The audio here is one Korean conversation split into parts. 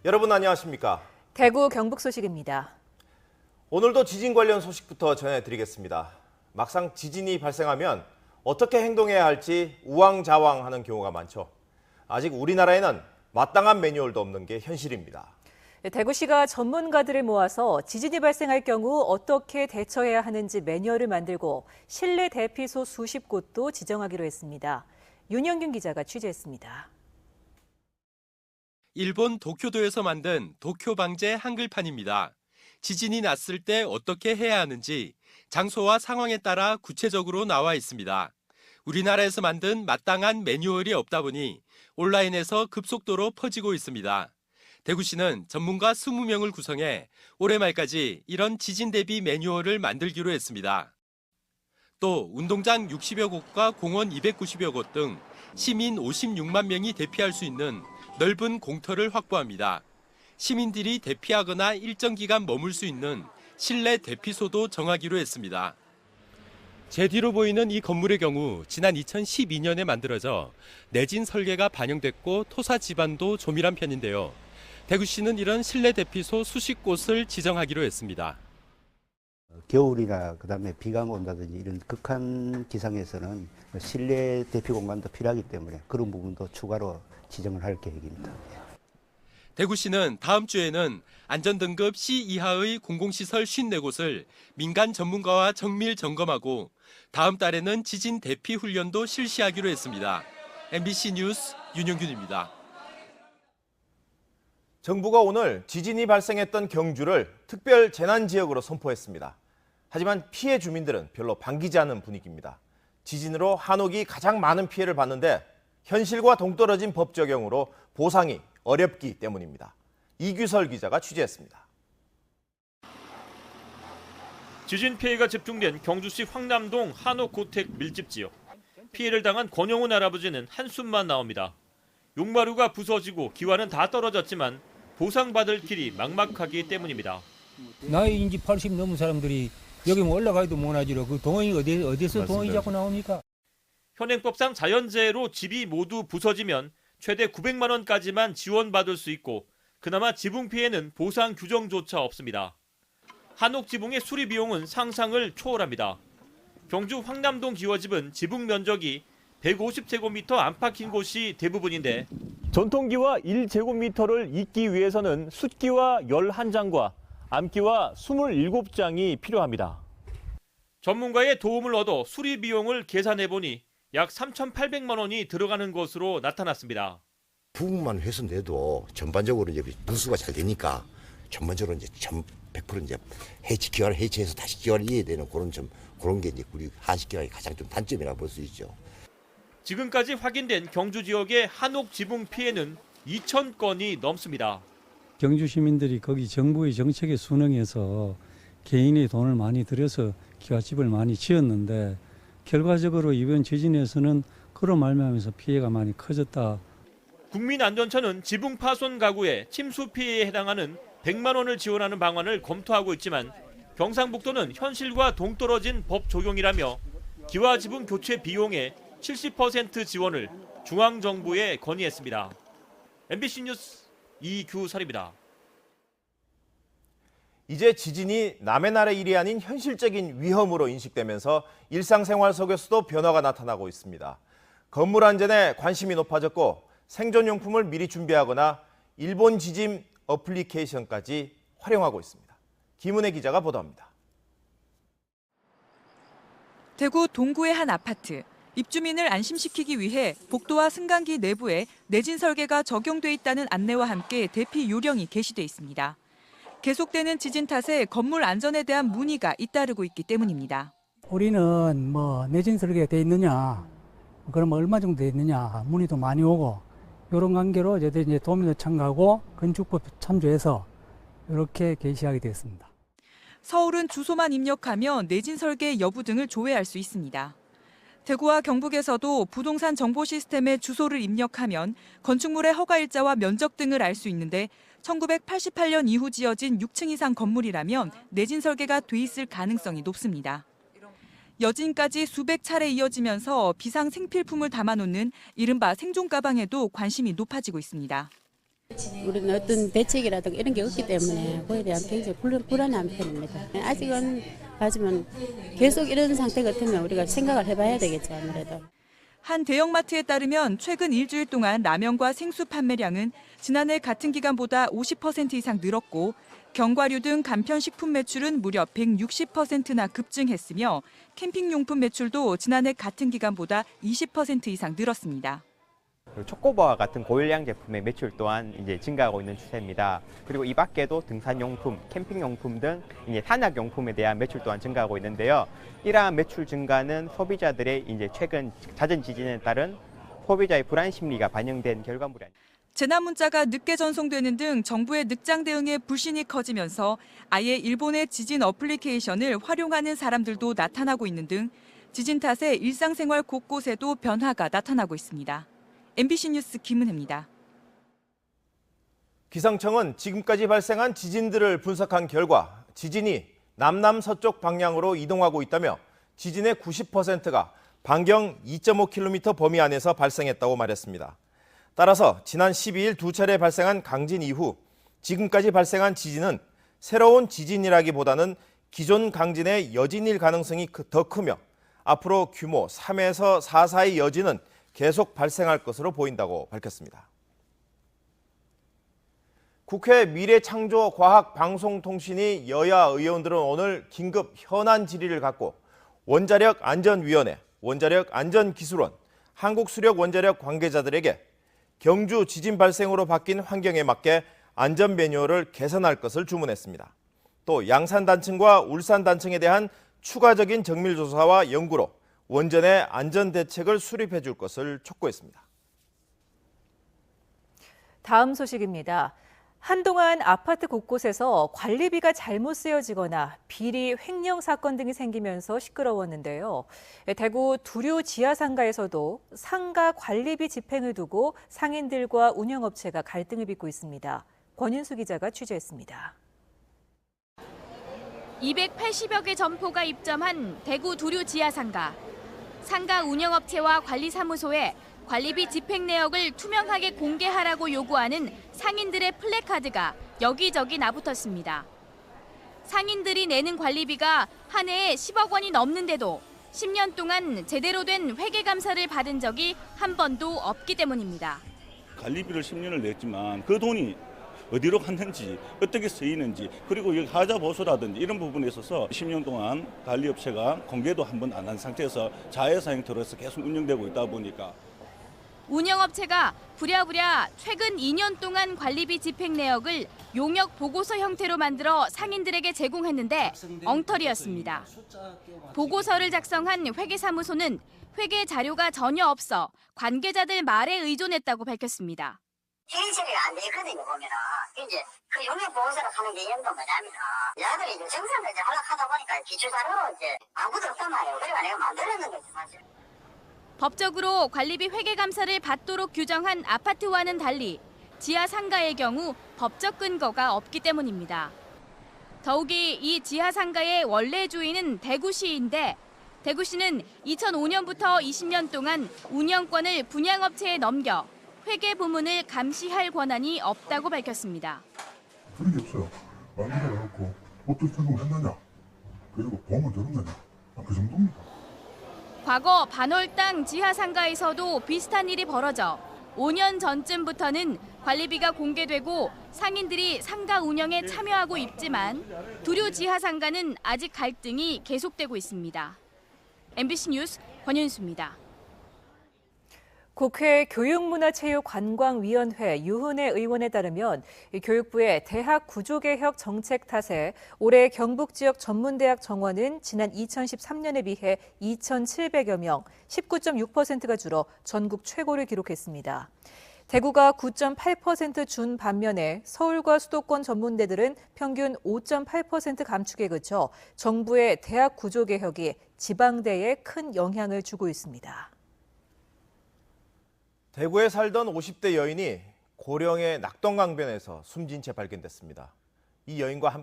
여러분 안녕하십니까? 대구 경북 소식입니다. 오늘도 지진 관련 소식부터 전해드리겠습니다. 막상 지진이 발생하면 어떻게 행동해야 할지 우왕좌왕하는 경우가 많죠. 아직 우리나라에는 마땅한 매뉴얼도 없는 게 현실입니다. 대구시가 전문가들을 모아서 지진이 발생할 경우 어떻게 대처해야 하는지 매뉴얼을 만들고 실내 대피소 수십 곳도 지정하기로 했습니다. 윤영균 기자가 취재했습니다. 일본 도쿄도에서 만든 도쿄 방제 한글판입니다. 지진이 났을 때 어떻게 해야 하는지 장소와 상황에 따라 구체적으로 나와 있습니다. 우리나라에서 만든 마땅한 매뉴얼이 없다 보니 온라인에서 급속도로 퍼지고 있습니다. 대구시는 전문가 20명을 구성해 올해 말까지 이런 지진 대비 매뉴얼을 만들기로 했습니다. 또 운동장 60여 곳과 공원 290여 곳 등 시민 56만 명이 대피할 수 있는 넓은 공터를 확보합니다. 시민들이 대피하거나 일정 기간 머물 수 있는 실내 대피소도 정하기로 했습니다. 제 뒤로 보이는 이 건물의 경우 지난 2012년에 만들어져 내진 설계가 반영됐고 토사 지반도 조밀한 편인데요. 대구시는 이런 실내 대피소 수십 곳을 지정하기로 했습니다. 겨울이나 그다음에 비가 온다든지 이런 극한 기상에서는 실내 대피 공간도 필요하기 때문에 그런 부분도 추가로 지정을 할 계획입니다. 대구시는 다음 주에는 안전등급 C 이하의 공공시설 54곳을 민간 전문가와 정밀 점검하고 다음 달에는 지진 대피 훈련도 실시하기로 했습니다. MBC 뉴스 윤영균입니다. 정부가 오늘 지진이 발생했던 경주를 특별 재난지역으로 선포했습니다. 하지만 피해 주민들은 별로 반기지 않는 분위기입니다. 지진으로 한옥이 가장 많은 피해를 봤는데 현실과 동떨어진 법 적용으로 보상이 어렵기 때문입니다. 이규설 기자가 취재했습니다. 지진 피해가 집중된 경주시 황남동 한옥고택 밀집 지역. 피해를 당한 권영훈 할아버지는 한숨만 나옵니다. 용마루가 부서지고 기와는 다 떨어졌지만 보상받을 길이 막막하기 때문입니다. 나이 이제 80 넘은 사람들이 여기 뭐 올라가기도 못하지로 그 동원이 어디서 동원이 자꾸 나옵니까? 현행법상 자연재해로 집이 모두 부서지면 최대 900만 원까지만 지원받을 수 있고 그나마 지붕 피해는 보상 규정조차 없습니다. 한옥 지붕의 수리 비용은 상상을 초월합니다. 경주 황남동 기와집은 지붕 면적이 150제곱미터 안팎인 곳이 대부분인데 전통기와 1제곱미터를 잇기 위해서는 숫기와 11장과 암기와 27장이 필요합니다. 전문가의 도움을 얻어 수리 비용을 계산해보니 약 3,800만 원이 들어가는 것으로 나타났습니다. 부분만 훼손돼도 전반적으로 이제 누수가 잘 되니까 전반적으로 이제 100% 이제 기와를 해체해서 다시 기와를 이어야 되는 그런 게 이제 우리 한식기와의 가장 좀 단점이라고 볼 수 있죠. 지금까지 확인된 경주 지역의 한옥 지붕 피해는 2,000건이 넘습니다. 경주 시민들이 거기 정부의 정책에 순응해서 개인의 돈을 많이 들여서 기와집을 많이 지었는데 결과적으로 이번 지진에서는 그로 말미암아서 피해가 많이 커졌다. 국민안전처는 지붕 파손 가구의 침수 피해에 해당하는 100만 원을 지원하는 방안을 검토하고 있지만 경상북도는 현실과 동떨어진 법 적용이라며 기와 지붕 교체 비용의 70% 지원을 중앙정부에 건의했습니다. MBC 뉴스 이규설입니다. 이제 지진이 남의 나라 일이 아닌 현실적인 위험으로 인식되면서 일상생활 속에서도 변화가 나타나고 있습니다. 건물 안전에 관심이 높아졌고 생존용품을 미리 준비하거나 일본 지진 어플리케이션까지 활용하고 있습니다. 김은혜 기자가 보도합니다. 대구 동구의 한 아파트. 입주민을 안심시키기 위해 복도와 승강기 내부에 내진 설계가 적용돼 있다는 안내와 함께 대피 요령이 게시돼 있습니다. 계속되는 지진 탓에 건물 안전에 대한 문의가 잇따르고 있기 때문입니다. 우리는 뭐 내진 설계가 돼 있느냐, 그럼 얼마 정도 돼 있느냐 문의도 많이 오고 이런 관계로 저희들이 이제 도민도 참가하고 건축법 참조해서 이렇게 게시하게 되었습니다. 서울은 주소만 입력하면 내진 설계 여부 등을 조회할 수 있습니다. 대구와 경북에서도 부동산 정보 시스템에 주소를 입력하면 건축물의 허가일자와 면적 등을 알 수 있는데 1988년 이후 지어진 6층 이상 건물이라면 내진 설계가 돼 있을 가능성이 높습니다. 여진까지 수백 차례 이어지면서 비상 생필품을 담아놓는 이른바 생존 가방에도 관심이 높아지고 있습니다. 우리는 어떤 대책이라든가 이런 게 없기 때문에 그에 대한 굉장히 불안한 편입니다. 아직은 하지만 계속 이런 상태 같으면 우리가 생각을 해봐야 되겠죠, 아무래도. 한 대형마트에 따르면 최근 일주일 동안 라면과 생수 판매량은 지난해 같은 기간보다 50% 이상 늘었고 견과류 등 간편식품 매출은 무려 160%나 급증했으며 캠핑용품 매출도 지난해 같은 기간보다 20% 이상 늘었습니다. 초코바와 같은 고용량 제품의 매출 또한 이제 증가하고 있는 추세입니다. 그리고 이 밖에도 등산용품, 캠핑용품 등 이제 산악용품에 대한 매출 또한 증가하고 있는데요. 이러한 매출 증가는 소비자들의 이제 최근 잦은 지진에 따른 소비자의 불안 심리가 반영된 결과물이 아닙니다. 재난 문자가 늦게 전송되는 등 정부의 늑장 대응에 불신이 커지면서 아예 일본의 지진 어플리케이션을 활용하는 사람들도 나타나고 있는 등 지진 탓에 일상생활 곳곳에도 변화가 나타나고 있습니다. MBC 뉴스 김은혜입니다. 기상청은 지금까지 발생한 지진들을 분석한 결과 지진이 남남서쪽 방향으로 이동하고 있다며 지진의 90%가 반경 2.5km 범위 안에서 발생했다고 말했습니다. 따라서 지난 12일 두 차례 발생한 강진 이후 지금까지 발생한 지진은 새로운 지진이라기보다는 기존 강진의 여진일 가능성이 더 크며 앞으로 규모 3에서 4 사이 여진은 계속 발생할 것으로 보인다고 밝혔습니다. 국회 미래창조과학방송통신위 여야 의원들은 오늘 긴급 현안 질의를 갖고 원자력안전위원회, 원자력안전기술원, 한국수력원자력 관계자들에게 경주 지진 발생으로 바뀐 환경에 맞게 안전 매뉴얼을 개선할 것을 주문했습니다. 또 양산단층과 울산단층에 대한 추가적인 정밀조사와 연구로 원전의 안전대책을 수립해 줄 것을 촉구했습니다. 다음 소식입니다. 한동안 아파트 곳곳에서 관리비가 잘못 쓰여지거나 비리 횡령 사건 등이 생기면서 시끄러웠는데요. 대구 두류 지하상가에서도 상가 관리비 집행을 두고 상인들과 운영업체가 갈등을 빚고 있습니다. 권윤수 기자가 취재했습니다. 280여 개 점포가 입점한 대구 두류 지하상가. 상가 운영업체와 관리사무소에 관리비 집행 내역을 투명하게 공개하라고 요구하는 상인들의 플래카드가 여기저기 나붙었습니다. 상인들이 내는 관리비가 한 해에 10억 원이 넘는데도 10년 동안 제대로 된 회계감사를 받은 적이 한 번도 없기 때문입니다. 관리비를 10년을 냈지만 그 돈이 어디로 갔는지, 어떻게 쓰이는지, 그리고 여기 하자 보수라든지 이런 부분에 있어서 10년 동안 관리업체가 공개도 한 번 안 한 상태에서 자회사 형태로 해서 계속 운영되고 있다 보니까 운영업체가 부랴부랴 최근 2년 동안 관리비 집행 내역을 용역 보고서 형태로 만들어 상인들에게 제공했는데 엉터리였습니다. 보고서를 작성한 회계사무소는 회계 자료가 전혀 없어 관계자들 말에 의존했다고 밝혔습니다. 회계 처리가 안 되거든요, 보면은. 이제 그 용역 보고서를 하는 게 이유가 뭐냐면은 얘들이 이제 정상을 이제 하려하다 보니까 기초 자료로 이제 아무도 없단 말이에요. 그래가 내가 만들었는 거지, 사실. 법적으로 관리비 회계 감사를 받도록 규정한 아파트와는 달리 지하 상가의 경우 법적 근거가 없기 때문입니다. 더욱이 이 지하 상가의 원래 주인은 대구시인데 대구시는 2005년부터 20년 동안 운영권을 분양업체에 넘겨 회계 부문을 감시할 권한이 없다고 밝혔습니다. 그런 게 없어요. 만들어 놓고 어떻게 생각을 했느냐, 그리고 보험을 들었느냐, 그 정도입니다. 과거 반월당 지하 상가에서도 비슷한 일이 벌어져 5년 전쯤부터는 관리비가 공개되고 상인들이 상가 운영에 참여하고 있지만 두류 지하 상가는 아직 갈등이 계속되고 있습니다. MBC 뉴스 권윤수입니다. 국회 교육문화체육관광위원회 유은혜 의원에 따르면 교육부의 대학 구조개혁 정책 탓에 올해 경북 지역 전문대학 정원은 지난 2013년에 비해 2,700여 명, 19.6%가 줄어 전국 최고를 기록했습니다. 대구가 9.8% 준 반면에 서울과 수도권 전문대들은 평균 5.8% 감축에 그쳐 정부의 대학 구조개혁이 지방대에 큰 영향을 주고 있습니다. 대구에 살던 50대 여인이 고령의 낙동강변에서 숨진 채 발견됐습니다. 이 여인과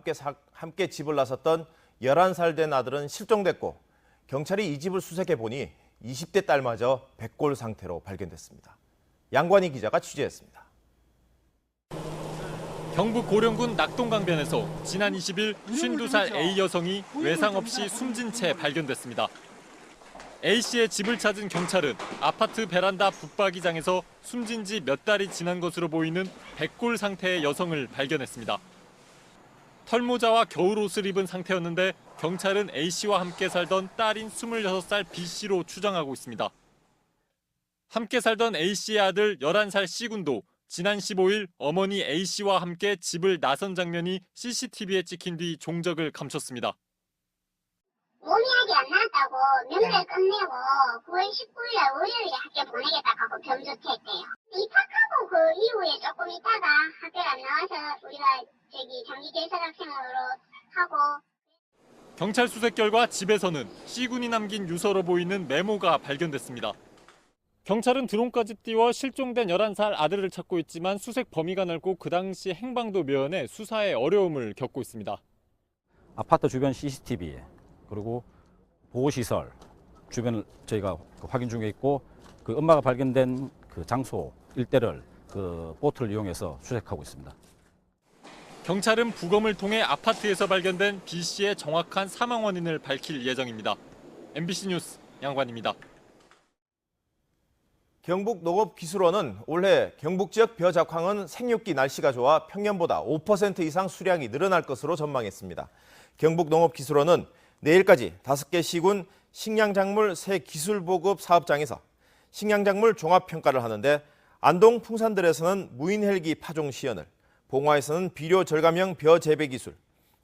함께 집을 나섰던 11살 된 아들은 실종됐고 경찰이 이 집을 수색해 보니 20대 딸마저 백골 상태로 발견됐습니다. 양관희 기자가 취재했습니다. 경북 고령군 낙동강변에서 지난 20일 52살 A 여성이 외상 없이 숨진 채 발견됐습니다. A 씨의 집을 찾은 경찰은 아파트 베란다 붙박이장에서 숨진 지 몇 달이 지난 것으로 보이는 백골 상태의 여성을 발견했습니다. 털모자와 겨울옷을 입은 상태였는데 경찰은 A 씨와 함께 살던 딸인 26살 B 씨로 추정하고 있습니다. 함께 살던 A 씨의 아들 11살 C 군도 지난 15일 어머니 A 씨와 함께 집을 나선 장면이 CCTV에 찍힌 뒤 종적을 감췄습니다. 모미약이 안 나왔다고 면회 끝내고 9월 19일에 월요일에 학교 보내겠다 하고 변조퇴했대요. 입학하고 그 이후에 조금 있다가 학교를 안 나와서 우리가 장기 재산학생으로 하고. 경찰 수색 결과 집에서는 C군이 남긴 유서로 보이는 메모가 발견됐습니다. 경찰은 드론까지 띄워 실종된 11살 아들을 찾고 있지만 수색 범위가 넓고 그 당시 행방도 묘연해 수사에 어려움을 겪고 있습니다. 아파트 주변 CCTV 그리고 보호시설 주변을 저희가 확인 중에 있고 그 엄마가 발견된 그 장소 일대를 그 보트를 이용해서 수색하고 있습니다. 경찰은 부검을 통해 아파트에서 발견된 B 씨의 정확한 사망 원인을 밝힐 예정입니다. MBC 뉴스 양관입니다. 경북농업기술원은 올해 경북 지역 벼작황은 생육기 날씨가 좋아 평년보다 5% 이상 수량이 늘어날 것으로 전망했습니다. 경북농업기술원은 내일까지 5개 시군 식량작물 새 기술보급 사업장에서 식량작물 종합평가를 하는데 안동 풍산들에서는 무인 헬기 파종 시연을, 봉화에서는 비료 절감형 벼 재배 기술,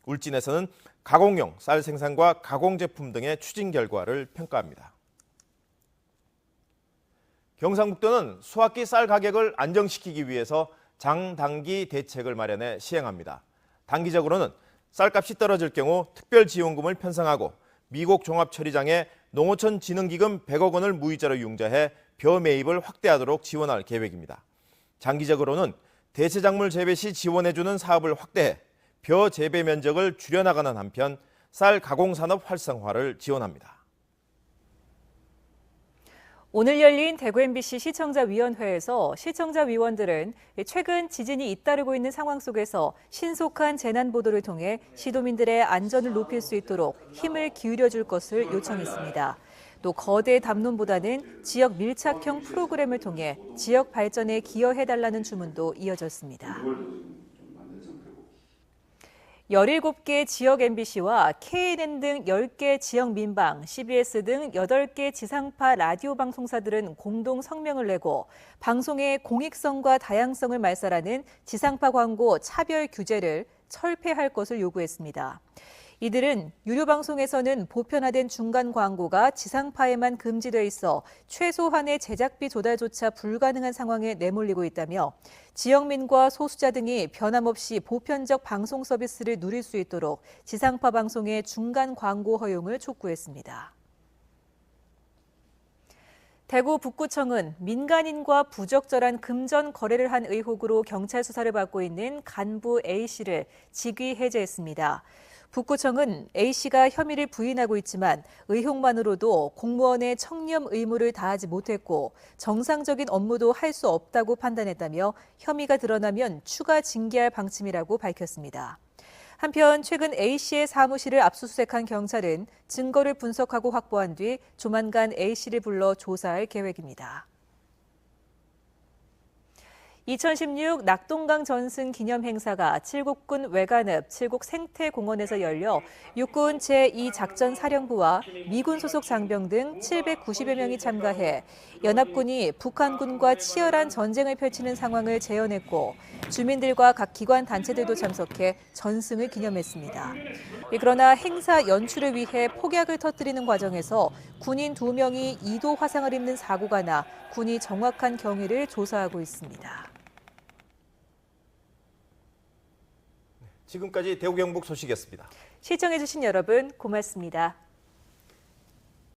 울진에서는 가공용 쌀 생산과 가공 제품 등의 추진 결과를 평가합니다. 경상북도는 수확기 쌀 가격을 안정시키기 위해서 장단기 대책을 마련해 시행합니다. 단기적으로는 쌀값이 떨어질 경우 특별지원금을 편성하고 미곡 종합처리장에 농어촌 진흥기금 100억 원을 무이자로 융자해 벼 매입을 확대하도록 지원할 계획입니다. 장기적으로는 대체작물 재배 시 지원해주는 사업을 확대해 벼 재배 면적을 줄여나가는 한편 쌀 가공산업 활성화를 지원합니다. 오늘 열린 대구 MBC 시청자위원회에서 시청자위원들은 최근 지진이 잇따르고 있는 상황 속에서 신속한 재난 보도를 통해 시도민들의 안전을 높일 수 있도록 힘을 기울여 줄 것을 요청했습니다. 또 거대 담론보다는 지역 밀착형 프로그램을 통해 지역 발전에 기여해달라는 주문도 이어졌습니다. 17개 지역 MBC와 KNN 등 10개 지역 민방, CBS 등 8개 지상파 라디오 방송사들은 공동 성명을 내고 방송의 공익성과 다양성을 말살하는 지상파 광고 차별 규제를 철폐할 것을 요구했습니다. 이들은 유료 방송에서는 보편화된 중간 광고가 지상파에만 금지돼 있어 최소한의 제작비 조달조차 불가능한 상황에 내몰리고 있다며 지역민과 소수자 등이 변함없이 보편적 방송 서비스를 누릴 수 있도록 지상파 방송의 중간 광고 허용을 촉구했습니다. 대구 북구청은 민간인과 부적절한 금전 거래를 한 의혹으로 경찰 수사를 받고 있는 간부 A씨를 직위 해제했습니다. 북구청은 A씨가 혐의를 부인하고 있지만 의혹만으로도 공무원의 청렴 의무를 다하지 못했고 정상적인 업무도 할 수 없다고 판단했다며 혐의가 드러나면 추가 징계할 방침이라고 밝혔습니다. 한편 최근 A씨의 사무실을 압수수색한 경찰은 증거를 분석하고 확보한 뒤 조만간 A씨를 불러 조사할 계획입니다. 2016 낙동강 전승 기념 행사가 칠곡군 외관읍 칠곡 생태공원에서 열려 육군 제2작전사령부와 미군 소속 장병 등 790여 명이 참가해 연합군이 북한군과 치열한 전쟁을 펼치는 상황을 재현했고 주민들과 각 기관 단체들도 참석해 전승을 기념했습니다. 그러나 행사 연출을 위해 폭약을 터뜨리는 과정에서 군인 2명이 2도 화상을 입는 사고가 나 군이 정확한 경위를 조사하고 있습니다. 지금까지 대구 경북 소식이었습니다. 시청해주신 여러분 고맙습니다.